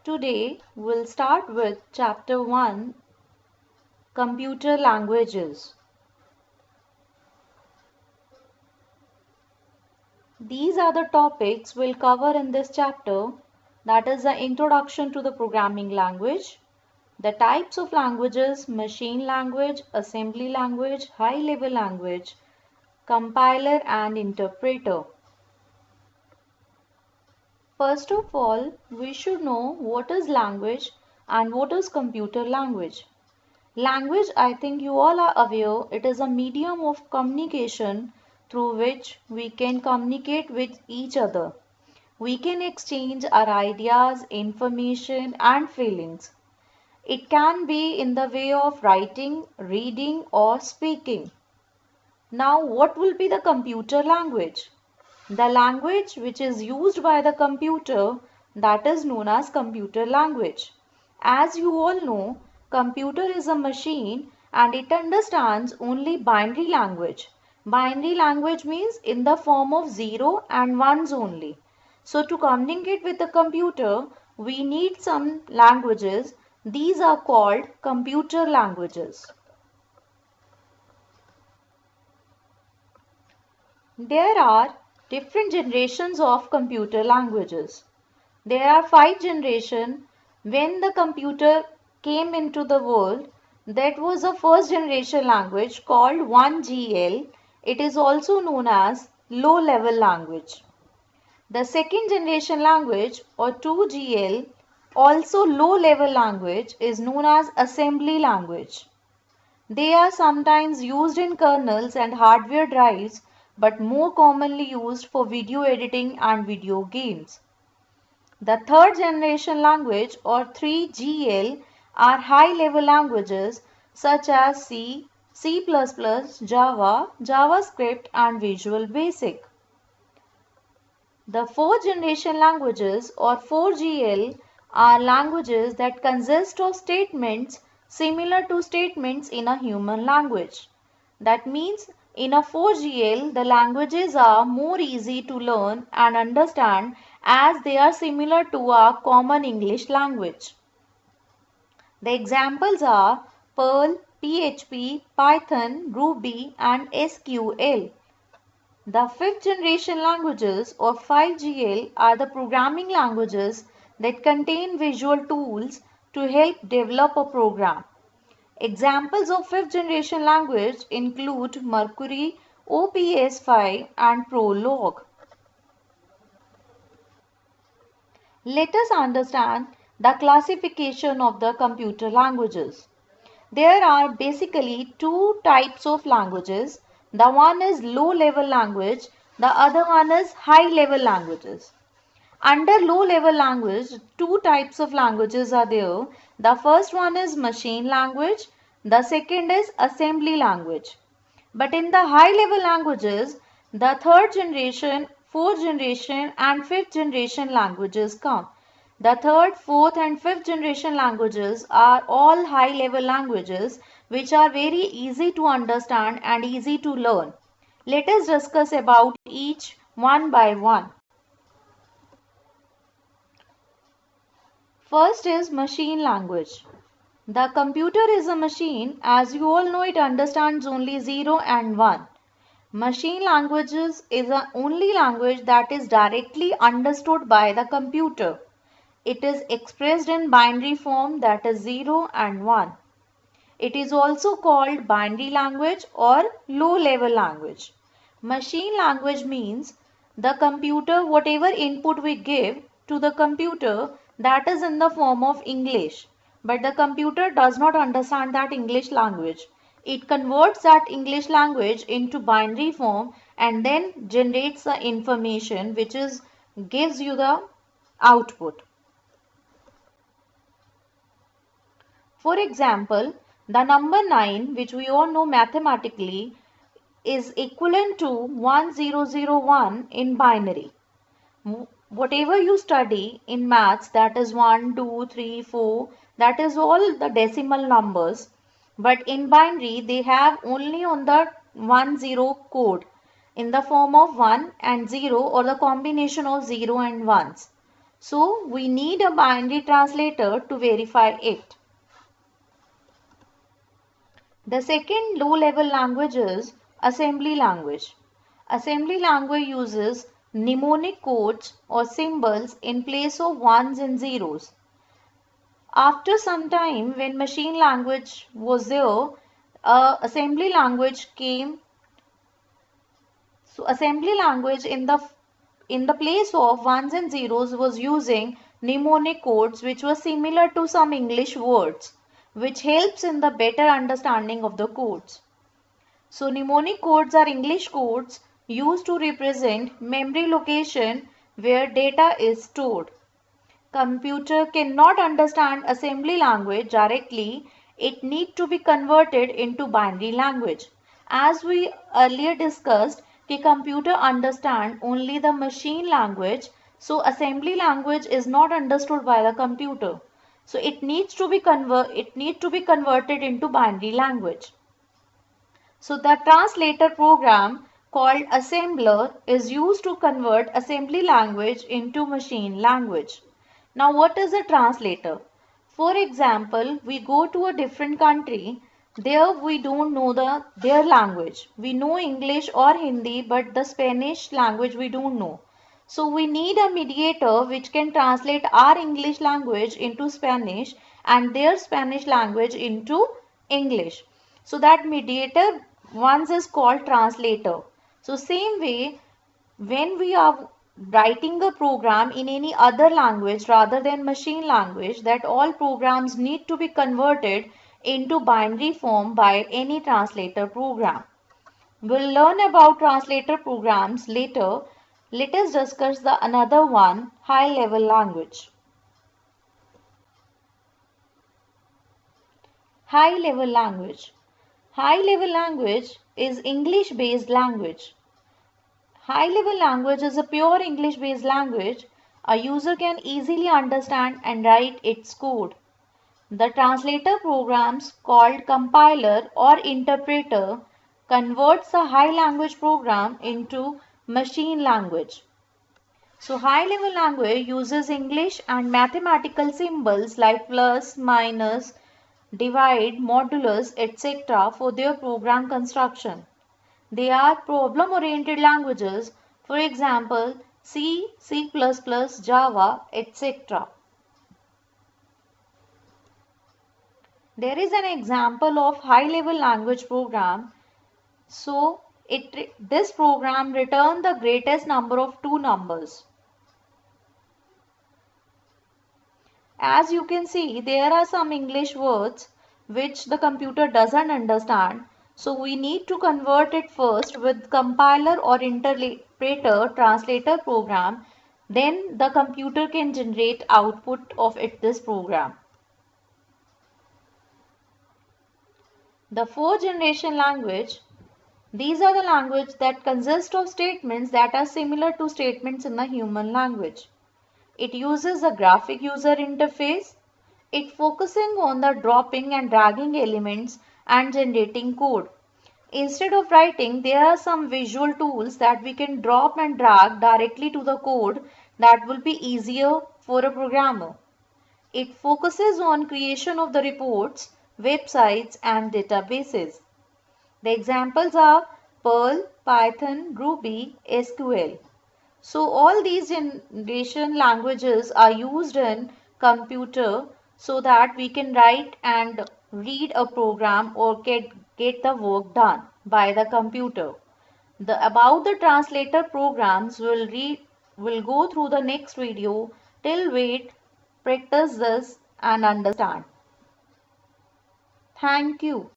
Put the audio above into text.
Today we'll start with Chapter 1, Computer Languages. These are the topics we'll cover in this chapter, that is the introduction to the programming language, the types of languages, machine language, assembly language, high-level language, compiler and interpreter. First of all, we should know what is language and what is computer language. Language, I think you all are aware, it is a medium of communication through which we can communicate with each other. We can exchange our ideas, information and feelings. It can be in the way of writing, reading or speaking. Now, what will be the computer language? The language which is used by the computer, that is known as computer language. As you all know, computer is a machine and it understands only binary language. Binary language means in the form of 0 and 1s only. So to communicate with the computer, we need some languages. These are called computer languages. There are different generations of computer languages. There are 5 generations. When the computer came into the world, that was the first generation language called 1GL. It is also known as low level language. The second generation language or 2GL, also low level language, is known as assembly language. They are sometimes used in kernels and hardware drives, but more commonly used for video editing and video games. The third generation language or 3GL are high-level languages such as C, C++, Java, JavaScript and Visual Basic. The fourth generation languages or 4GL are languages that consist of statements similar to statements in a human language. That means in a 4GL, the languages are more easy to learn and understand as they are similar to our common English language. The examples are Perl, PHP, Python, Ruby and SQL. The fifth generation languages or 5GL are the programming languages that contain visual tools to help develop a program. Examples of fifth generation language include Mercury, OPS5 and Prolog. Let us understand the classification of the computer languages. There are basically two types of languages. The one is low level language, the other one is high level languages. Under low level language, two types of languages are there. The first one is machine language, the second is assembly language. But in the high level languages, the third generation, fourth generation and fifth generation languages come. The third, fourth and fifth generation languages are all high level languages which are very easy to understand and easy to learn. Let us discuss about each one by one. First is machine language. The computer is a machine. As you all know, it understands only 0 and 1. Machine languages is the only language that is directly understood by the computer. It is expressed in binary form, that is 0 and 1. It is also called binary language or low level language. Machine language means the computer, whatever input we give to the computer, that is in the form of English. But the computer does not understand that English language. It converts that English language into binary form and then generates the information which gives you the output. For example, the number 9, which we all know mathematically, is equivalent to 1001 in binary. Whatever you study in maths, that is 1, 2, 3, 4, that is all the decimal numbers. But in binary, they have only on the 10 code in the form of 1 and 0 or the combination of 0 and 1s. So we need a binary translator to verify it. The second low-level language is assembly language. Assembly language uses mnemonic codes or symbols in place of ones and zeros. After some time, when machine language was there, assembly language came. So assembly language in the place of ones and zeros was using mnemonic codes which were similar to some English words, which helps in the better understanding of the codes. So mnemonic codes are English codes used to represent memory location where data is stored. Computer cannot understand assembly language directly. It needs to be converted into binary language. As we earlier discussed, the computer understand only the machine language, so assembly language is not understood by the computer. So it needs to be converted into binary language. So the translator program called assembler is used to convert assembly language into machine language. Now what is a translator? For example, we go to a different country. There we don't know their language. We know English or Hindi, but the Spanish language we don't know. So we need a mediator which can translate our English language into Spanish and their Spanish language into English. So that mediator once is called translator. So same way, when we are writing a program in any other language rather than machine language, that all programs need to be converted into binary form by any translator program. We'll learn about translator programs later. Let us discuss the another one, high level language. High level language. High level language is English based language. High level language is a pure English based language. A user can easily understand and write its code. The translator programs called compiler or interpreter converts a high language program into machine language. So high level language uses English and mathematical symbols like plus, minus, divide, modulus, etc. for their program construction. They are problem oriented languages, for example C, C++, Java, etc. There is an example of high level language program. So this program returns the greatest number of two numbers. As you can see, there are some English words which the computer doesn't understand. So we need to convert it first with compiler or interpreter translator program. Then the computer can generate output of this program. The fourth generation language. These are the language that consist of statements that are similar to statements in the human language. It uses a graphic user interface. It focusing on the dropping and dragging elements and generating code. Instead of writing, there are some visual tools that we can drop and drag directly to the code that will be easier for a programmer. It focuses on creation of the reports, websites and databases. The examples are Perl, Python, Ruby, SQL. So all these generation languages are used in computer so that we can write and read a program or get the work done by the computer. About the translator programs will go through the next video. Till wait, practice this and understand. Thank you.